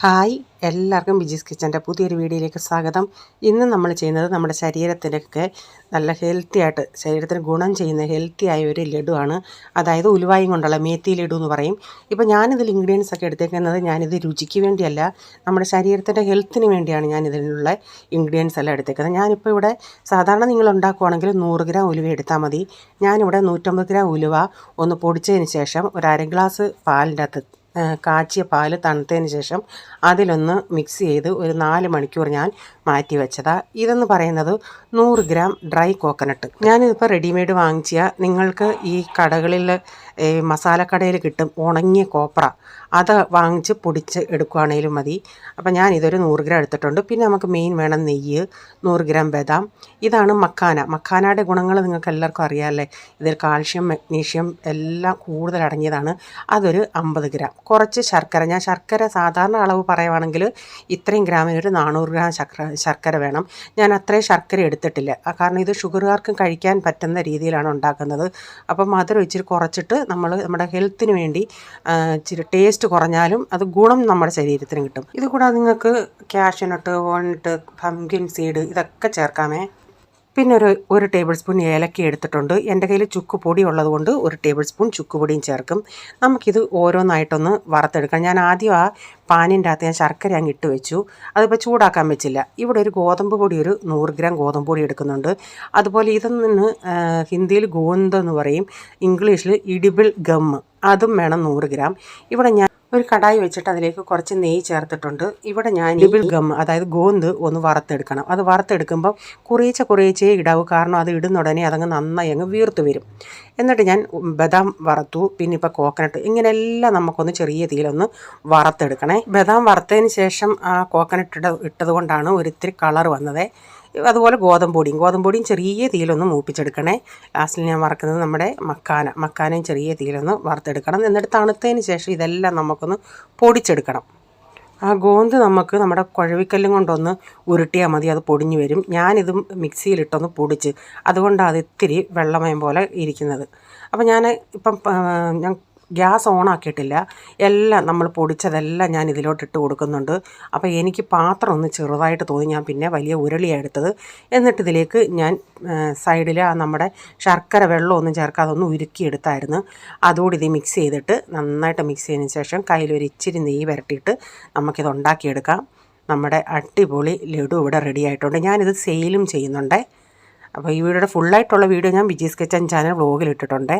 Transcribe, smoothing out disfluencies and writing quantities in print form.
Hi, എല്ലാവർക്കും ബിജീസ് കിച്ചൻ്റെ പുതിയൊരു വീഡിയോയിലേക്ക് സ്വാഗതം. ഇന്ന് നമ്മൾ ചെയ്യുന്നത് നമ്മുടെ ശരീരത്തിനൊക്കെ നല്ല ഹെൽത്തി ആയിട്ട് ശരീരത്തിന് ഗുണം ചെയ്യുന്ന ഹെൽത്തി ആയ ഒരു ലഡുവാണ്. അതായത് ഉലുവായും കൊണ്ടുള്ള മേത്തി ലഡു എന്ന് പറയും. ഇപ്പോൾ ഞാനിതിൽ ഇൻഗ്രീഡിയൻസ് ഒക്കെ എടുത്തേക്കുന്നത് ഞാനിത് രുചിക്ക് വേണ്ടിയല്ല, നമ്മുടെ ശരീരത്തിൻ്റെ ഹെൽത്തിന് വേണ്ടിയാണ് ഞാനിതിനുള്ള ഇൻഗ്രീഡിയൻസ് എല്ലാം എടുത്തേക്കുന്നത്. ഞാനിപ്പോൾ ഇവിടെ സാധാരണ നിങ്ങൾ ഉണ്ടാക്കുവാണെങ്കിൽ 100 ഗ്രാം ഉലുവ എടുത്താൽ മതി. ഞാനിവിടെ 150 ഗ്രാം ഉലുവ ഒന്ന് പൊടിച്ചതിന് ശേഷം ഒരു അര ഗ്ലാസ് പാലിൻ്റെ അകത്ത് കാച്ചിയ പാൽ തണുത്തതിന് ശേഷം അതിലൊന്ന് മിക്സ് ചെയ്ത് ഒരു 4 മണിക്കൂർ ഞാൻ മാറ്റി വെച്ചതാണ്. ഇതെന്ന് പറയുന്നത് 100 ഗ്രാം ഡ്രൈ കോക്കനട്ട്. ഞാനിതിപ്പോൾ റെഡിമെയ്ഡ് വാങ്ങിച്ച നിങ്ങൾക്ക് ഈ കടകളിൽ മസാലക്കടയിൽ കിട്ടും ഉണങ്ങിയ കോപ്ര, അത് വാങ്ങിച്ച് പൊടിച്ച് എടുക്കുകയാണെങ്കിലും മതി. അപ്പോൾ ഞാനിതൊരു 100 ഗ്രാം എടുത്തിട്ടുണ്ട്. പിന്നെ നമുക്ക് മെയിൻ വേണം നെയ്യ്, 100 ഗ്രാം ബദാം. ഇതാണ് മക്കാനയുടെ ഗുണങ്ങൾ നിങ്ങൾക്ക് എല്ലാവർക്കും അറിയാമല്ലേ. ഇതിൽ കാൽഷ്യം, മഗ്നീഷ്യം എല്ലാം കൂടുതൽ അടങ്ങിയതാണ്. അതൊരു 50 ഗ്രാം. കുറച്ച് ശർക്കര, ഞാൻ ശർക്കര സാധാരണ അളവ് പറയുവാണെങ്കിൽ ഇത്രയും ഗ്രാമിന് ഒരു 400 ഗ്രാം ശർക്കര വേണം. ഞാൻ അത്രയും ശർക്കര എടുത്തിട്ടില്ല, കാരണം ഇത് ഷുഗറുകാർക്കും കഴിക്കാൻ പറ്റുന്ന രീതിയിലാണ് ഉണ്ടാക്കുന്നത്. അപ്പം മധുരം ഇച്ചിരി കുറച്ചിട്ട് നമ്മുടെ ഹെൽത്തിന് വേണ്ടി ഇച്ചിരി ടേസ്റ്റ് കുറഞ്ഞാലും അത് ഗുണം നമ്മുടെ ശരീരത്തിന് കിട്ടും. ഇത് കൂടാതെ നിങ്ങൾക്ക് കാഷ്യൂനട്ട്, വാൾനട്ട്, പംകിൻ സീഡ് ഇതൊക്കെ ചേർക്കാമേ. പിന്നെ ഒരു ടേബിൾ സ്പൂൺ ഏലക്ക എടുത്തിട്ടുണ്ട്. എൻ്റെ കയ്യിൽ ചുക്ക് പൊടി ഉള്ളതുകൊണ്ട് ഒരു ടേബിൾ സ്പൂൺ ചുക്ക് പൊടിയും ചേർക്കും. നമുക്കിത് ഓരോന്നായിട്ടൊന്ന് വറുത്തെടുക്കാം. ഞാൻ ആദ്യം ആ പാനിൻ്റെ അകത്ത് ഞാൻ ശർക്കര അങ്ങ് ഇട്ട് വെച്ചു, അതിപ്പോൾ ചൂടാക്കാൻ വെച്ചില്ല. ഇവിടെ ഒരു ഗോതമ്പ് പൊടി, ഒരു 100 ഗ്രാം ഗോതമ്പ് പൊടി എടുക്കുന്നുണ്ട്. അതുപോലെ ഇതൊന്ന് ഹിന്ദിയിൽ ഗോന്ത് എന്ന് പറയും, ഇംഗ്ലീഷിൽ ഇഡിബിൾ ഗം, അതും വേണം 100 ഗ്രാം. ഇവിടെ ഞാൻ ഒരു കടായി വെച്ചിട്ട് അതിലേക്ക് കുറച്ച് നെയ്യ് ചേർത്തിട്ടുണ്ട്. ഇവിടെ ഞാൻ ഇഡിബിൾ ഗം അതായത് ഗോന്ത് ഒന്ന് വറുത്തെടുക്കണം. അത് വറുത്തെടുക്കുമ്പോൾ കുറേച്ചേ ഇടാവൂ, കാരണം അത് ഇടുന്ന ഉടനെ അതങ്ങ് നന്നായി അങ്ങ് വീർത്ത് വരും. എന്നിട്ട് ഞാൻ ബദാം വറുത്തു, പിന്നെ ഇപ്പോൾ കോക്കനട്ട്, ഇങ്ങനെയെല്ലാം നമുക്കൊന്ന് ചെറിയ തീയിലൊന്ന് വറുത്തെടുക്കണേ. ബദാം വറുത്തതിന് ശേഷം ആ കോക്കനട്ട് ഇട്ടത് കൊണ്ടാണ് ഒരിത്തിരി കളർ വന്നത്. അതുപോലെ ഗോതമ്പൊടിയും ചെറിയ തീയിലൊന്ന് മൂപ്പിച്ചെടുക്കണേ. ലാസ്റ്റിൽ ഞാൻ വറുക്കുന്നത് നമ്മുടെ മക്കാനയും ചെറിയ തീയിലൊന്ന് വറുത്തെടുക്കണം. എന്നിട്ട് തണുത്തതിന് ശേഷം ഇതെല്ലാം നമുക്കൊന്ന് പൊടിച്ചെടുക്കണം. ആ ഗോന്ത് നമുക്ക് നമ്മുടെ കുഴവിക്കല്ലും കൊണ്ടൊന്ന് ഉരുട്ടിയാൽ മതി, അത് പൊടിഞ്ഞു വരും. ഞാനിതും മിക്സിയിലിട്ടൊന്ന് പൊടിച്ച്, അതുകൊണ്ടാണ് അത് ഇത്തിരി വെള്ളമയം പോലെ ഇരിക്കുന്നത്. അപ്പോൾ ഞാൻ ഗ്യാസ് ഓണാക്കിയിട്ടില്ല. എല്ലാം നമ്മൾ പൊടിച്ചതെല്ലാം ഞാൻ ഇതിലോട്ടിട്ട് കൊടുക്കുന്നുണ്ട്. അപ്പോൾ എനിക്ക് പാത്രം ഒന്ന് ചെറുതായിട്ട് തോന്നി, ഞാൻ പിന്നെ വലിയ ഉരുളിയാണ് എടുത്തത്. എന്നിട്ട് ഇതിലേക്ക് ഞാൻ സൈഡിൽ നമ്മുടെ ശർക്കര വെള്ളമൊന്നും ചേർക്കാതെ ഒന്ന് ഉരുക്കിയെടുത്തായിരുന്നു. അതുകൂടി ഇത് മിക്സ് ചെയ്തിട്ട് നന്നായിട്ട് മിക്സ് ചെയ്തതിന് ശേഷം കയ്യിലൊരു ഇച്ചിരി നെയ്യ് പുരട്ടിയിട്ട് നമുക്കിത് ഉണ്ടാക്കിയെടുക്കാം. നമ്മുടെ അടിപൊളി ലഡു ഇവിടെ റെഡി ആയിട്ടുണ്ട്. ഞാനിത് സെയിലും ചെയ്യുന്നുണ്ട്. അപ്പോൾ ഈ വീഡിയോയുടെ ഫുള്ളായിട്ടുള്ള വീഡിയോ ഞാൻ ബിജീസ് കിച്ചൻ ചാനൽ വ്ലോഗിൽ ഇട്ടിട്ടുണ്ട്.